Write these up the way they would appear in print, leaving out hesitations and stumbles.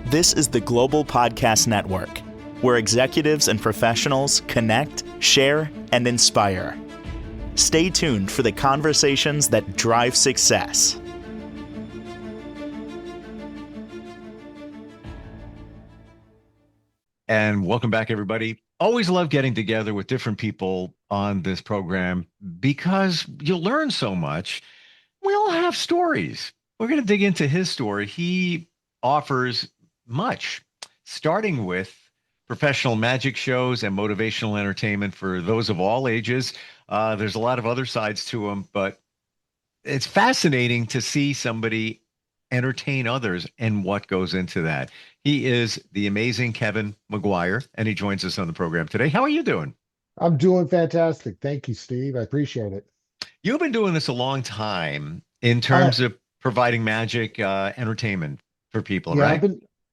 This is the Global Podcast Network, where executives and professionals connect, share, and inspire. Stay tuned for the conversations that drive success. And welcome back, everybody. Always love getting together with different people on this program because you'll learn so much. We all have stories. We're going to dig into his story. He offers much, starting with professional magic shows and motivational entertainment for those of all ages. There's a lot of other sides to him, but it's fascinating to see somebody entertain others and what goes into that. He is the amazing Kevin McGuire, and he joins us on the program today. How are you doing? I'm doing fantastic. Thank you, Steve. I appreciate it. You've been doing this a long time in Uh, terms of providing magic entertainment for people, yeah, right?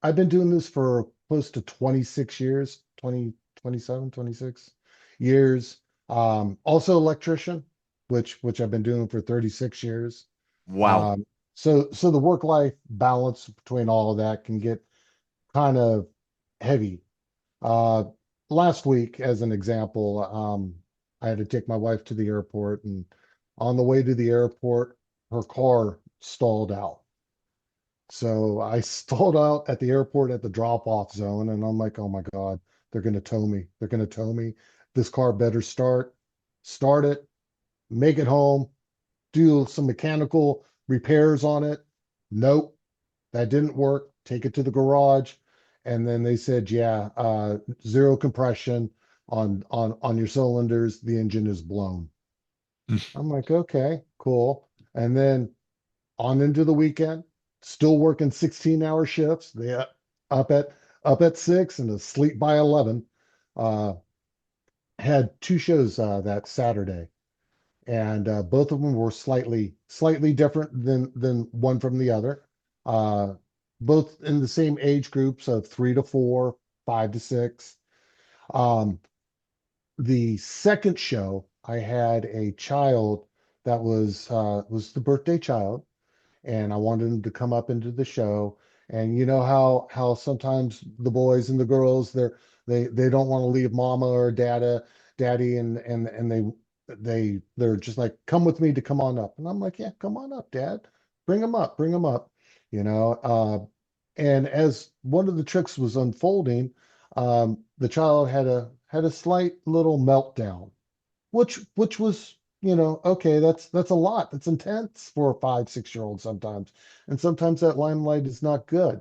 I've been doing this for close to 26 years, 27, 26 years. Also electrician, which I've been doing for 36 years. Wow. Um, so the work-life balance between all of that can get kind of heavy. Uh, Last week, as an example, I had to take my wife to the airport, and on the way to the airport, her car stalled out. So I stalled out at the airport at the drop-off zone, and I'm like, oh my God, they're gonna tow me. They're gonna tow me. This car better start it, make it home, do some mechanical repairs on it. Nope, that didn't work. Take it to the garage. And then they said, yeah, zero compression on your cylinders. The engine is blown. I'm like, okay, cool. And then on into the weekend, still working 16-hour shifts. They up at up at 6 and asleep by 11. Uh, had two shows that Saturday, and both of them were slightly different than one from the other. Uh, Both in the same age groups of 3 to 4, 5 to 6. Um, the second show, I had a child that was the birthday child, and I wanted him to come up into the show. And you know how sometimes the boys and the girls they don't want to leave mama or daddy, and they're just like, come with me to come on up. And I'm like, yeah, come on up, dad. Bring him up, you know. And as one of the tricks was unfolding, the child had a slight little meltdown, which was, okay, that's a lot. That's intense for a 5, 6 year old sometimes. And sometimes that limelight is not good.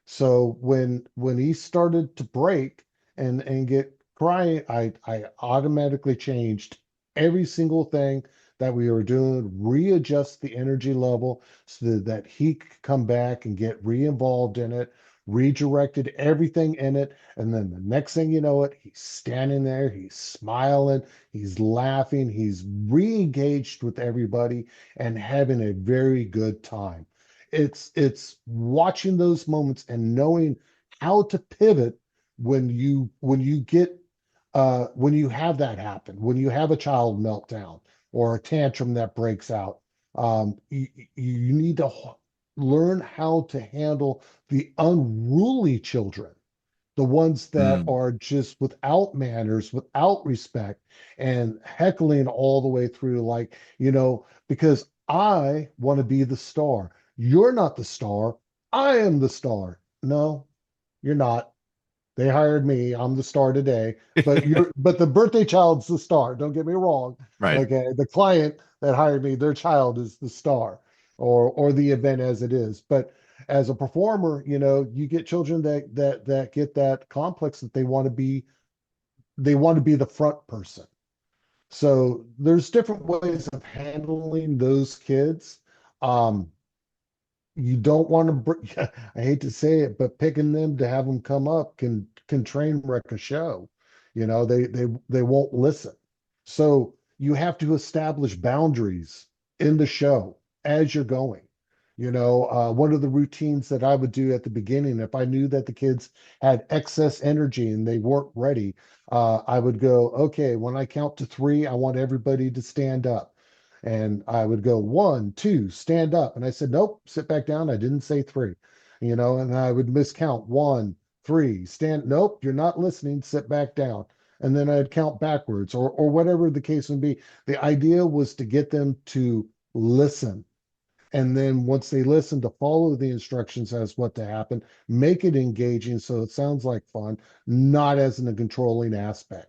So when he started to break and get crying, I automatically changed every single thing that we were doing, readjust the energy level so that he could come back and get re-involved in it, redirected everything in it. And then the next thing you know it, he's standing there, he's smiling, he's laughing, he's re-engaged with everybody and having a very good time. It's watching those moments and knowing how to pivot when you get when you have that happen, when you have a child meltdown or a tantrum that breaks out. You need to learn how to handle the unruly children, the ones that Mm. are just without manners, without respect, and heckling all the way through, like, because I want to be the star. You're not the star. I am the star. No, you're not. They hired me. I'm the star today, but the birthday child's the star. Don't get me wrong. Right. Okay. The client that hired me, their child is the star or the event as it is. But as a performer, you get children that get that complex that they want to be the front person. So there's different ways of handling those kids. Um, you don't want to I hate to say it, but picking them to have them come up can train wreck a show. They won't listen. So you have to establish boundaries in the show as you're going. One of the routines that I would do at the beginning, if I knew that the kids had excess energy and they weren't ready, I would go, okay, when I count to 3, I want everybody to stand up. And I would go 1, 2, stand up. And I said, nope, sit back down. I didn't say 3. and I would miscount 1, 3, stand, nope, you're not listening, sit back down. And then I'd count backwards or whatever the case would be. The idea was to get them to listen. And then once they listen, to follow the instructions as what to happen, make it engaging so it sounds like fun, not as in a controlling aspect.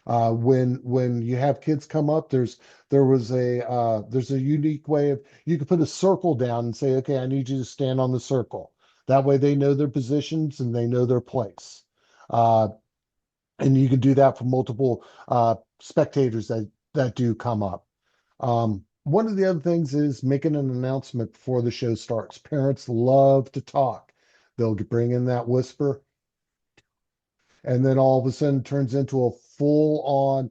When you have kids come up, there's a unique way of, you can put a circle down and say, okay, I need you to stand on the circle. That way they know their positions and they know their place. Uh, and you can do that for multiple spectators that do come up. One of the other things is making an announcement before the show starts. Parents love to talk. They'll bring in that whisper, and then all of a sudden it turns into a full-on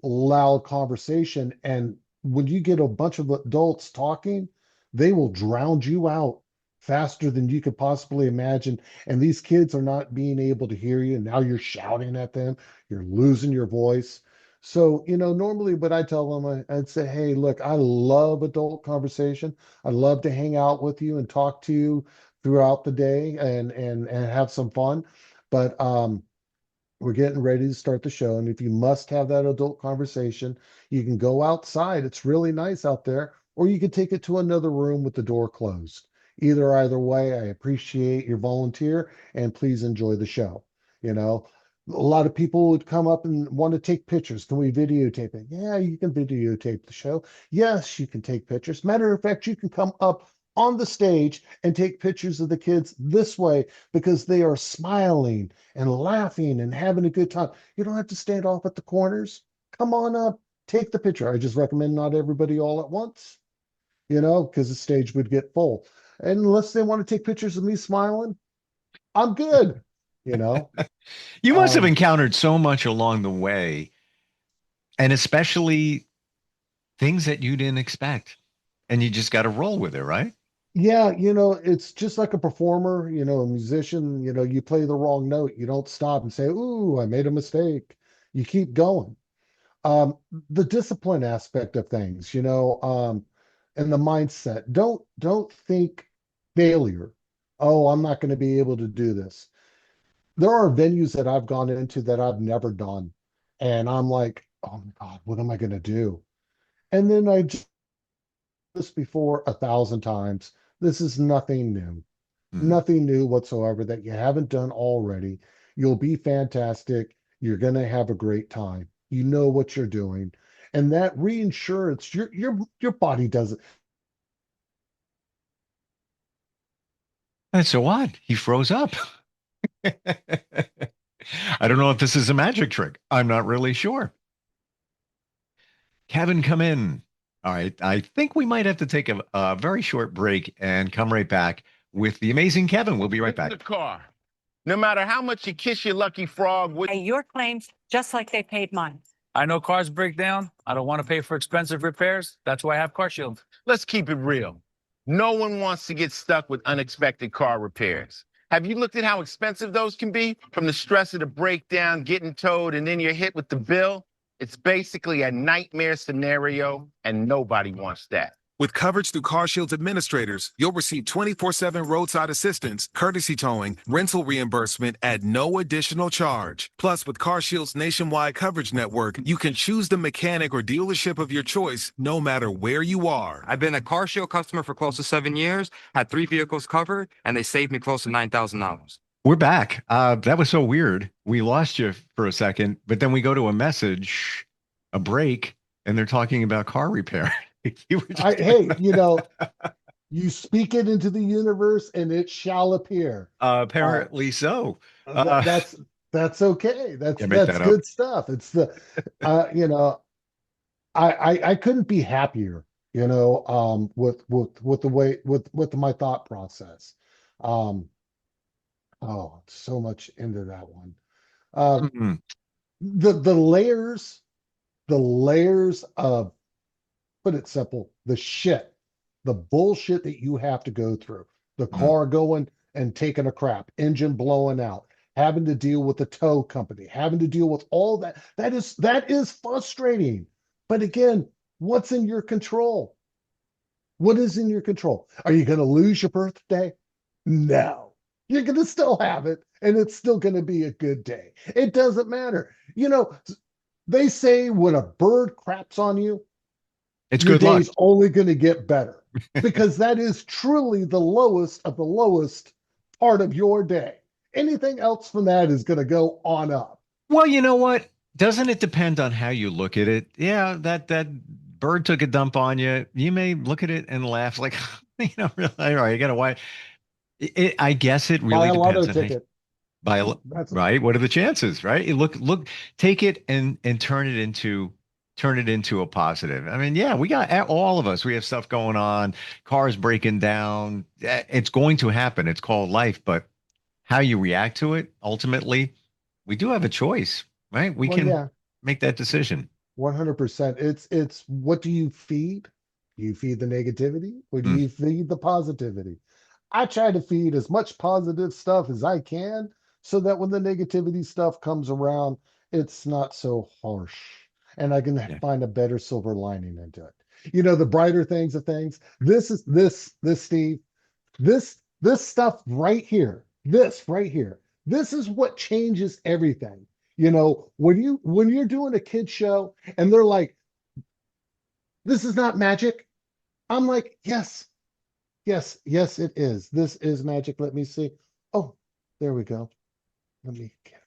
loud conversation. And when you get a bunch of adults talking, they will drown you out faster than you could possibly imagine. And these kids are not being able to hear you. Now you're shouting at them, you're losing your voice. So, normally what I tell them, I'd say, hey, look, I love adult conversation. I love to hang out with you and talk to you throughout the day and have some fun. But we're getting ready to start the show. And if you must have that adult conversation, you can go outside. It's really nice out there, or you can take it to another room with the door closed. Either way, I appreciate your volunteer and please enjoy the show. You know, a lot of people would come up and want to take pictures. Can we videotape it? Yeah, you can videotape the show. Yes, you can take pictures. Matter of fact, you can come up on the stage and take pictures of the kids this way because they are smiling and laughing and having a good time. You don't have to stand off at the corners. Come on up, take the picture. I just recommend not everybody all at once, because the stage would get full. And unless they want to take pictures of me smiling, I'm good, you know. You must have Um, encountered so much along the way, and especially things that you didn't expect. And you just got to roll with it, right? yeah, it's just like a performer, a musician, you play the wrong note. You don't stop and say, ooh, I made a mistake. You keep going. um the discipline aspect of things, and the mindset. Don't think failure. Oh, I'm not going to be able to do this. There are venues that I've gone into that I've never done, and I'm like, oh my God, what am I going to do? And then I just this before 1,000 times. This is nothing new. Mhm. Nothing new whatsoever that you haven't done already. You'll be fantastic. You're going to have a great time. You know what you're doing. And that reinsurance, your body doesn't. And so what? He froze up. I don't know if this is a magic trick. I'm not really sure. Kevin, come in. All right. I think we might have to take a very short break and come right back with the amazing Kevin. We'll be right In back. the car. No matter how much you kiss your lucky frog with Pay your claims just like they paid mine. I know cars break down. I don't want to pay for expensive repairs. That's why I have Car Shield. let's keep it real. No one wants to get stuck with unexpected car repairs. Have you looked at how expensive those can be? From the stress of the breakdown, getting towed, and then you're hit with the bill? It's basically a nightmare scenario, and nobody wants that. With coverage through CarShield's administrators, you'll receive 24/7 roadside assistance, courtesy towing, rental reimbursement at no additional charge. Plus, with CarShield's nationwide coverage network, you can choose the mechanic or dealership of your choice, no matter where you are. I've been a CarShield customer for close to 7 years, had 3 vehicles covered, and they saved me close to $9,000. We're back. That was so weird. We lost you for a second, but then we go to a message, a break, and they're talking about car repair. Hey, you speak it into the universe and it shall appear. Apparently so. That's okay. That's Can't make that good up. stuff. It's I couldn't be happier, with the way with my thought process. So much into that one. Mhm. The layers of, put it simple, the bullshit that you have to go through. The car going and taking a crap, engine blowing out, having to deal with the tow company, having to deal with all that. That is frustrating. But again, what's in your control? What is in your control? Are you going to lose your birthday? No. You're going to still have it, and it's still going to be a good day. It doesn't matter. They say when a bird craps on you, It's your good luck. day's only going to get better because that is truly the lowest of the lowest part of your day. Anything else from that is going to go on up. Well, you know what? Doesn't it depend on how you look at it? Yeah, that bird took a dump on you. You may look at it and laugh like, really, all right, you got to why. I guess it Buy really a lotto depends on how ticket. That's right. What are the chances, right? You look, take it and turn it into a positive. I mean, yeah, we got all of us. We have stuff going on, cars breaking down. It's going to happen. It's called life, but how you react to it, ultimately, we do have a choice, right? We well, can yeah, make that decision. 100%. It's what do you feed? Do you feed the negativity or do Mm, you feed the positivity? I try to feed as much positive stuff as I can so that when the negativity stuff comes around, it's not so harsh and I can yeah. find a better silver lining into it. The brighter things of things. This Steve, this stuff right here, this right here, this is what changes everything. When you're doing a kid show and they're like, this is not magic. I'm like, yes, yes, yes, it is. This is magic. Let me see. Oh, there we go. Let me get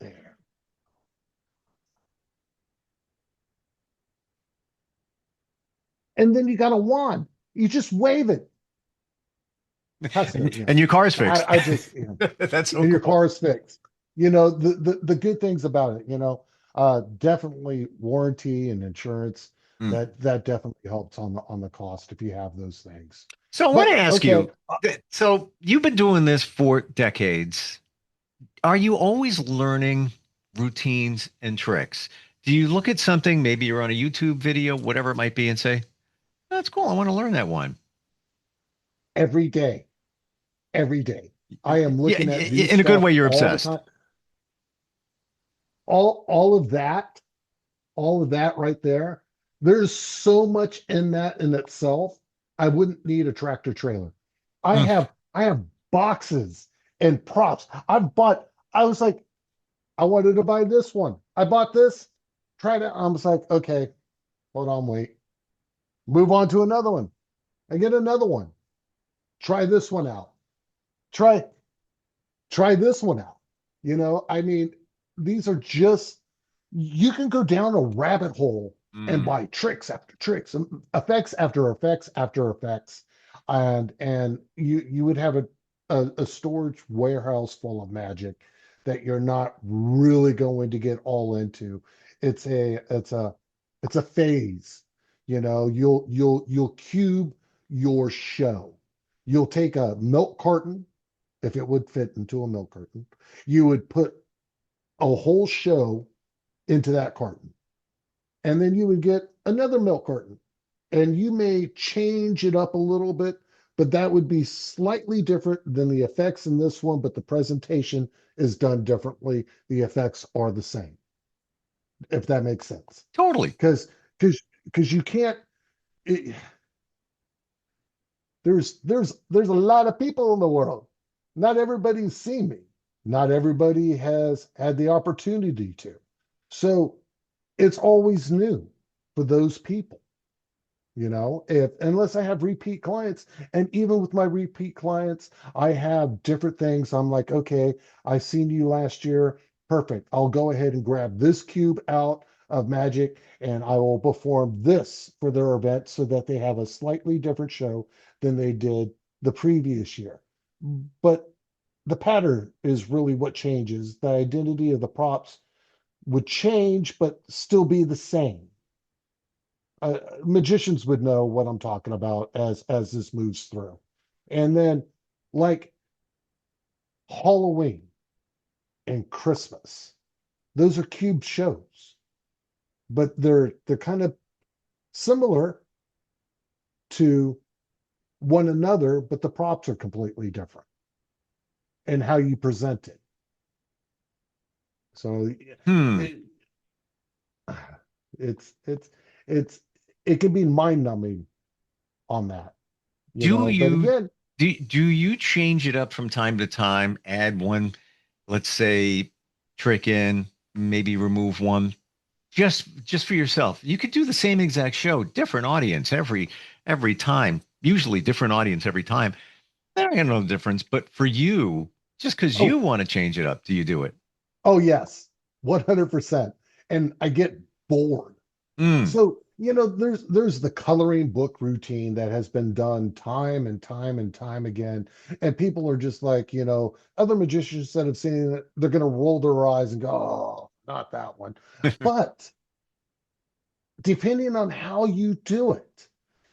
it there. And then you got a wand. You just wave it. That's no, And your car's fixed. I just, That's so and your cool. car is fixed. The good things about it, definitely warranty and insurance. Mm. That definitely helps on the cost if you have those things. So I want to But ask okay, you, so you've been doing this for decades. Are you always learning routines and tricks? Do you look at something, maybe you're on a YouTube video, whatever it might be, and say, that's cool. I want to learn that one. every day, every day, I am Yeah, looking at new in a good stuff way, you're all the obsessed. time. All of that right there. There's so much in that in itself. I wouldn't need a tractor trailer. I Mm. have I have boxes and props. I was like, I wanted to buy this one. I bought this, tried it. I was like, okay, hold on, wait. Move on to another one. I get another one. Try this one out. Try try this one out. I mean, these are just you can go down a rabbit hole and Mm. buy tricks after tricks and effects after effects after effects. And you would have a storage warehouse full of magic that you're not really going to get all into. It's a phase. You'll cube your show. You'll take a milk carton, if it would fit into a milk carton, you would put a whole show into that carton. And then you would get another milk carton. And you may change it up a little bit, but that would be slightly different than the effects in this one, but the presentation is done differently. The effects are the same, if that makes sense. Totally. Because you can't it, there's a lot of people in the world. Not everybody's seen me. Not everybody has had the opportunity to. So it's always new for those people. If unless I have repeat clients, and even with my repeat clients, I have different things. I'm like, okay, I seen you last year. Perfect. I'll go ahead and grab this cube out of magic and I will perform this for their event so that they have a slightly different show than they did the previous year. But the pattern is really what changes. The identity of the props would change, but still be the same. Magicians would know what I'm talking about as this moves through. And then like Halloween and Christmas, those are cube shows, but they're kind of similar to one another, but the props are completely different and how you present it. So Hmm. it, it's it's it can be mind numbing on that, Do But you again, Do you change it up from time to time? Add one, let's say, trick in, maybe remove one, just for yourself. You could do the same exact show, different audience every time. Usually different audience every time. There ain't no difference. But for you, just because you Oh, want to change it up, do you do it? oh yes, 100%. And I get bored. Mm, So, there's the coloring book routine that has been done time and time and time again. And people are just like, other magicians that have seen it, they're going to roll their eyes and go, oh, not that one. But depending on how you do it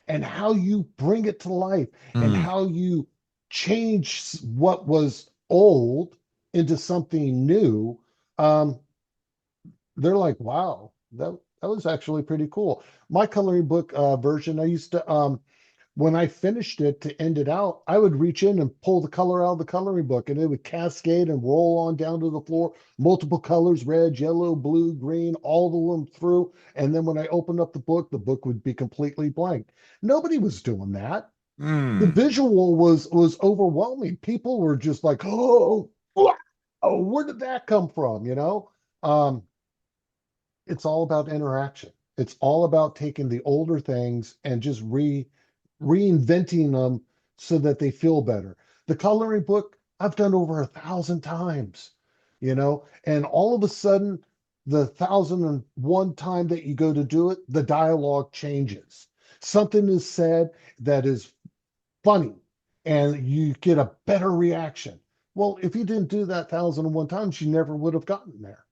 and how you bring it to life and mm, how you change what was old into something new, um, they're like, wow, that was actually pretty cool. My coloring book version, I used to when I finished it to end it out, I would reach in and pull the color out of the coloring book and it would cascade and roll on down to the floor, multiple colors, red, yellow, blue, green, all of them through. And then when I opened up the book would be completely blank. Nobody was doing that. The mm. visual was overwhelming. People were just like, oh, wow, where did that come from? Um, it's all about interaction. It's all about taking the older things and just reinventing them so that they feel better. The coloring book I've done over 1,000 times, and all of a sudden, the 1,001 time that you go to do it, the dialogue changes. Something is said that is funny, and you get a better reaction. Well, if you didn't do that 1,001 times, you never would have gotten there.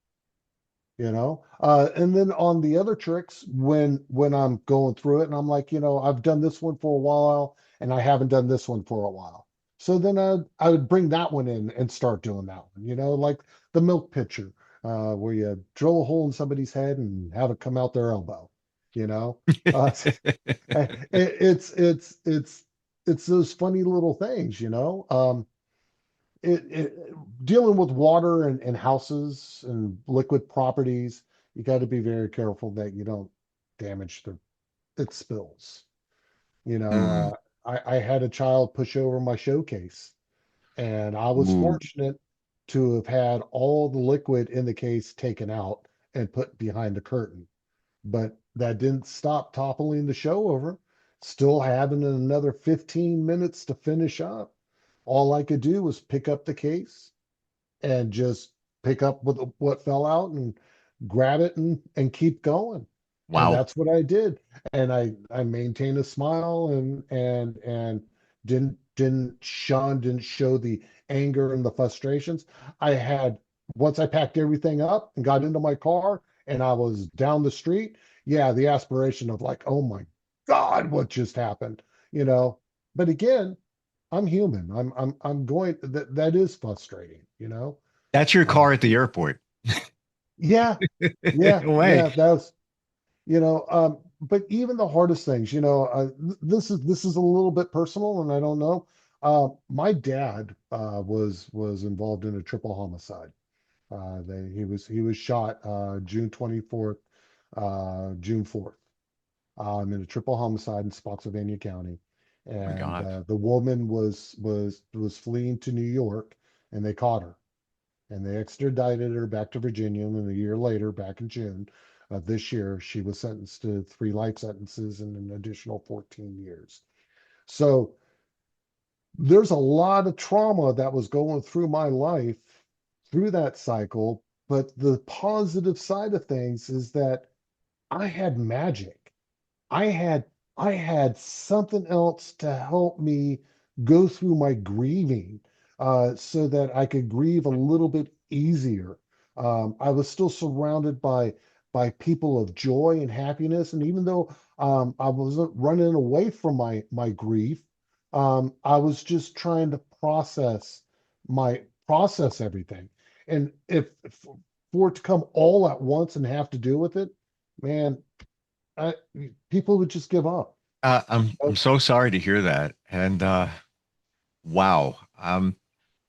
And then on the other tricks, when I'm going through it and I'm like, I've done this one for a while and I haven't done this one for a while. So then I would bring that one in and start doing that one, like the milk pitcher, where you drill a hole in somebody's head and have it come out their elbow, you know. It's those funny little things, dealing with water and houses and liquid properties, you got to be very careful that you don't damage it spills. Mm. I had a child push over my showcase, and I was Ooh, fortunate to have had all the liquid in the case taken out and put behind the curtain. But that didn't stop toppling the show over. Still having another 15 minutes to finish up. All I could do was pick up the case and just pick up what fell out and grab it and keep going. And wow. that's what I did. And I maintained a smile and didn't show the anger and the frustrations. I had Once I packed everything up and got into my car and I was down the street, yeah, the aspiration of like, oh my God, what just happened? You know. But again, I'm human. I'm going that is frustrating, That's your Uh, car at the airport. yeah, In a way. yeah, that's but even the hardest things, this is a little bit personal, and I don't know. My dad was involved in a triple homicide. He was shot June 4th, in a triple homicide in Spotsylvania County, Oh my and God. the woman was fleeing to New York, and they caught her. And they extradited her back to Virginia. And then a year later, back in June of this year, she was sentenced to 3 life sentences and an additional 14 years. So there's a lot of trauma that was going through my life through that cycle. But the positive side of things is that I had magic. I had I had something else to help me go through my grieving, so that I could grieve a little bit easier. I was still surrounded by people of joy and happiness, and even though I wasn't running away from my grief, I was just trying to process everything. And if for it to come all at once and have to deal with it, man, I, people would just give up. I'm Oh, so sorry to hear that. And wow.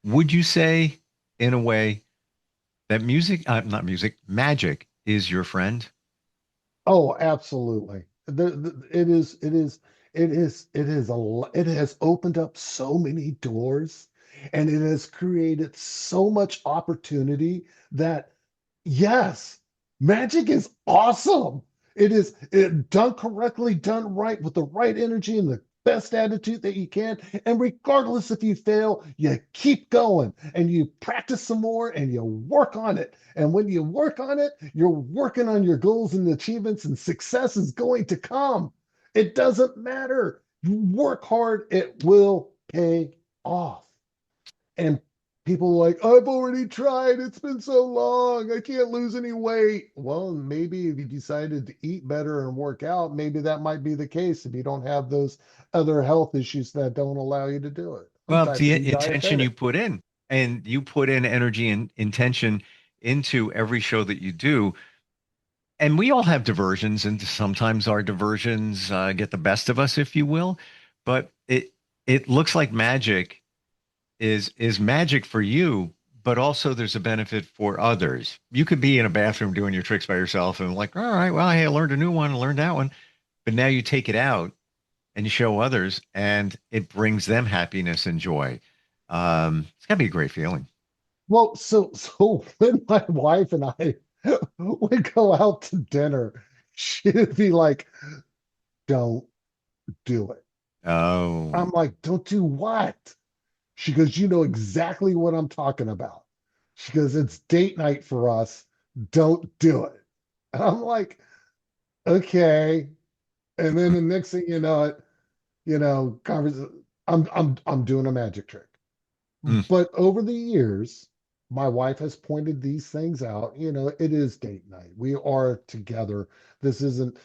Would you say, in a way, that not music, magic is your friend? oh, absolutely. It is. it has opened up so many doors, and it has created so much opportunity that yes, magic is awesome. Done correctly, done right with the right energy and the best attitude that you can. And regardless if you fail, you keep going and you practice some more and you work on it. And when you work on it, you're working on your goals and achievements, and success is going to come. It doesn't matter. You work hard, it will pay off. And people are like, I've already tried. It's been so long. I can't lose any weight. Well, maybe if you decided to eat better and work out, maybe that might be the case if you don't have those other health issues that don't allow you to do it. I'm Well, it's type the 2 intention you diabetic. put in, and you put in energy and intention into every show that you do. And we all have diversions, and sometimes our diversions get the best of us, if you will. But it looks like magic is magic for you, but also there's a benefit for others. You could be in a bathroom doing your tricks by yourself and like, all right, well, hey, I learned a new one, I learned that one. But now you take it out and you show others, and it brings them happiness and joy. It's gotta be a great feeling. Well, so when my wife and I would go out to dinner, she'd be like, don't do it. Oh, I'm like, don't do what? She goes, you know exactly what I'm talking about. She goes, it's date night for us. Don't do it. And I'm like, okay. And then the next thing you know, I'm doing a magic trick. mm, But over the years, my wife has pointed these things out. It is date night. We are together. This isn't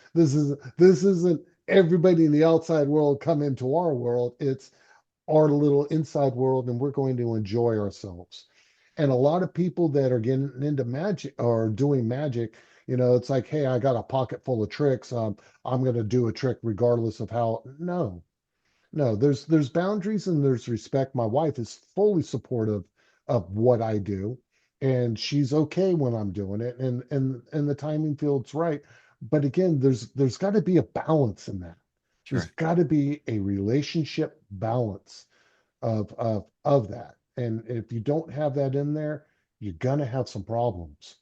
everybody in the outside world come into our world. It's our little inside world, and we're going to enjoy ourselves. And a lot of people that are getting into magic or doing magic, it's like, hey, I got a pocket full of tricks. I'm going to do a trick regardless of how. No, no, there's boundaries and there's respect. My wife is fully supportive of what I do, and she's okay when I'm doing it, and the timing feels right. But again, there's got to be a balance in that. There's sure. got to be a relationship balance of that. And if you don't have that in there, you're gonna have some problems.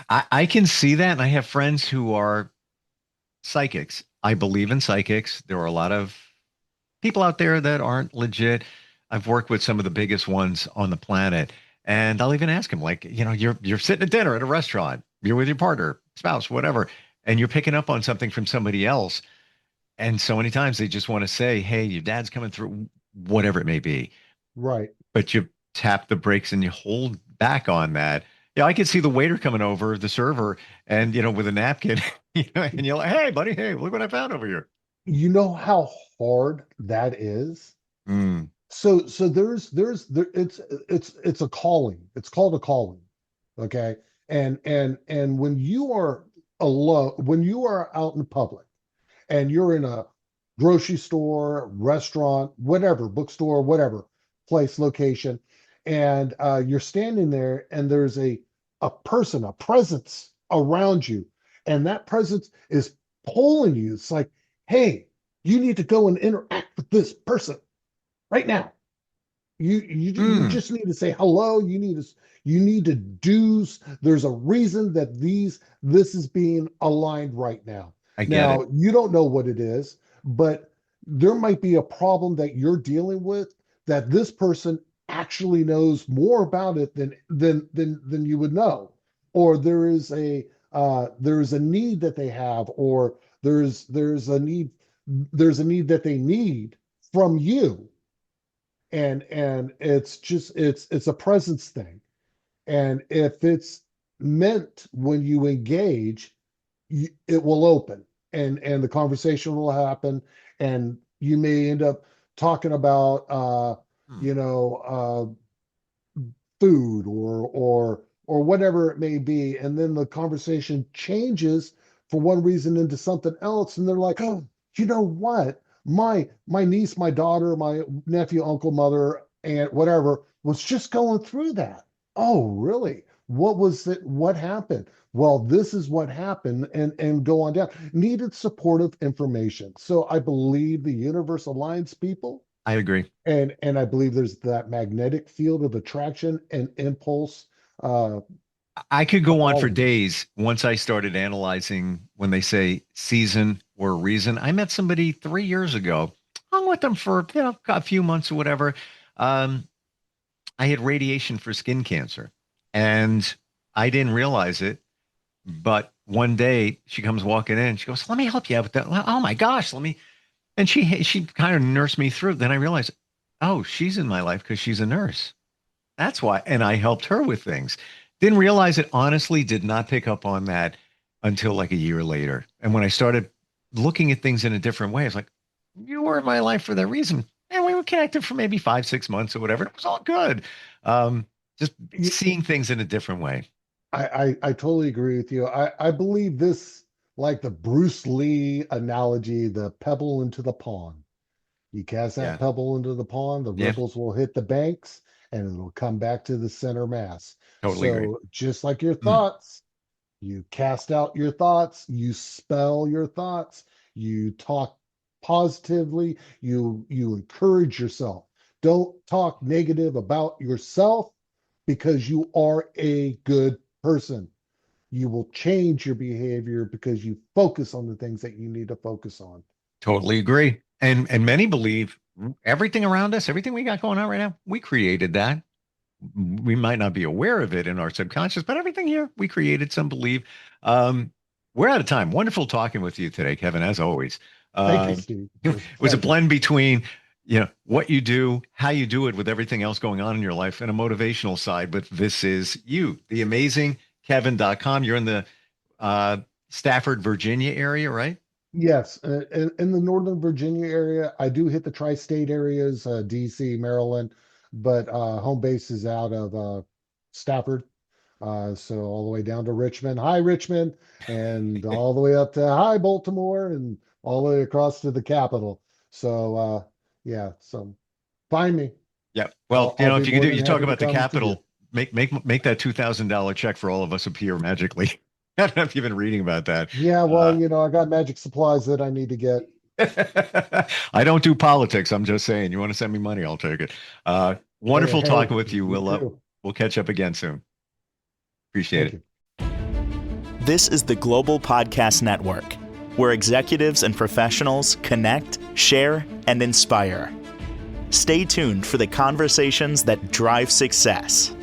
I can see that. And I have friends who are psychics. I believe in psychics. There are a lot of people out there that aren't legit. I've worked with some of the biggest ones on the planet, and I'll even ask them, like, you're sitting at dinner at a restaurant, you're with your partner, spouse, whatever, and you're picking up on something from somebody else. And so many times they just want to say, hey, your dad's coming through, whatever it may be. Right. But you tap the brakes and you hold back on that. Yeah, I could see the waiter coming over, the server, and with a napkin, and you're like, hey, buddy, hey, look what I found over here. You know how hard that is? Mm, So there it's a calling. It's called a calling. Okay. And when you are alone, when you are out in public and you're in a grocery store, restaurant, whatever, bookstore, whatever place, location, and you're standing there and there's a person, a presence around you, and that presence is pulling you. It's like, hey, you need to go and interact with this person right now. You mm, just need to say hello. You need to do. There's a reason that this is being aligned right now. I get it. Now you don't know what it is, but there might be a problem that you're dealing with that this person actually knows more about it than you would know, or there is a need that they have, or there's a need that they need from you, and it's a presence thing. And if it's meant when you engage, it will open, and the conversation will happen, and you may end up talking about Hmm. you know food or whatever it may be, and then the conversation changes for one reason into something else, and they're like, oh, you know what, my niece, my daughter, my nephew, uncle, mother, aunt, whatever, was just going through that. Oh, really? What was it? What happened? Well, this is what happened, and go on down. Needed supportive information. So I believe the universe aligns people, I agree. and I believe there's that magnetic field of attraction and impulse. Uh, I could go on for all days once I started analyzing when they say season or reason. I met somebody 3 years ago. Hung with them for a few months or whatever. Um, I had radiation for skin cancer, and I didn't realize it. But one day she comes walking in. She goes, "Let me help you out with that." Oh my gosh, let me. And she kind of nursed me through. Then I realized, oh, she's in my life because she's a nurse. That's why. And I helped her with things. Didn't realize it, honestly, did not pick up on that until like a year later. And when I started looking at things in a different way, I was like, you were in my life for that reason. And we were connected for maybe 5, 6 months or whatever. It was all good. Just seeing things in a different way. I totally agree with you. I believe this, like the Bruce Lee analogy, the pebble into the pond. You cast that Yeah. pebble into the pond, the Yeah. ripples will hit the banks, and it'll come back to the center mass. Totally agree. So just like your Mm. thoughts, you cast out your thoughts, you spell your thoughts, you talk positively, you encourage yourself. Don't talk negative about yourself, because you are a good person. You will change your behavior because you focus on the things that you need to focus on. Totally agree. And many believe everything around us, everything we got going on right now, we created that. We might not be aware of it in our subconscious, but everything here we created. Some believe. We're out of time. Wonderful talking with you today, Kevin, as always. Thank you, Steve. It was a blend between what you do, how you do it with everything else going on in your life, and a motivational side. But this is you, the amazing Kevin.com. You're in the Stafford, Virginia area, right? Yes, in the Northern Virginia area, I do hit the tri-state areas, DC, Maryland, but home base is out of Stafford. So all the way down to Richmond, hi Richmond, and all the way up to hi Baltimore, and all the way across to the capital. So yeah, so find me. Yeah. Well, I'll if be you could more do, than you talk happy to about the come to you. capital, make that $2,000 check for all of us appear magically. I don't know if you've been reading about that. Yeah, well, I got magic supplies that I need to get. I don't do politics. I'm just saying, you want to send me money, I'll take it. Wonderful Hey, talking with you. me We'll too. we'll catch up again soon. Appreciate Thank it. you. This is the Global Podcast Network, where executives and professionals connect, share, and inspire. Stay tuned for the conversations that drive success.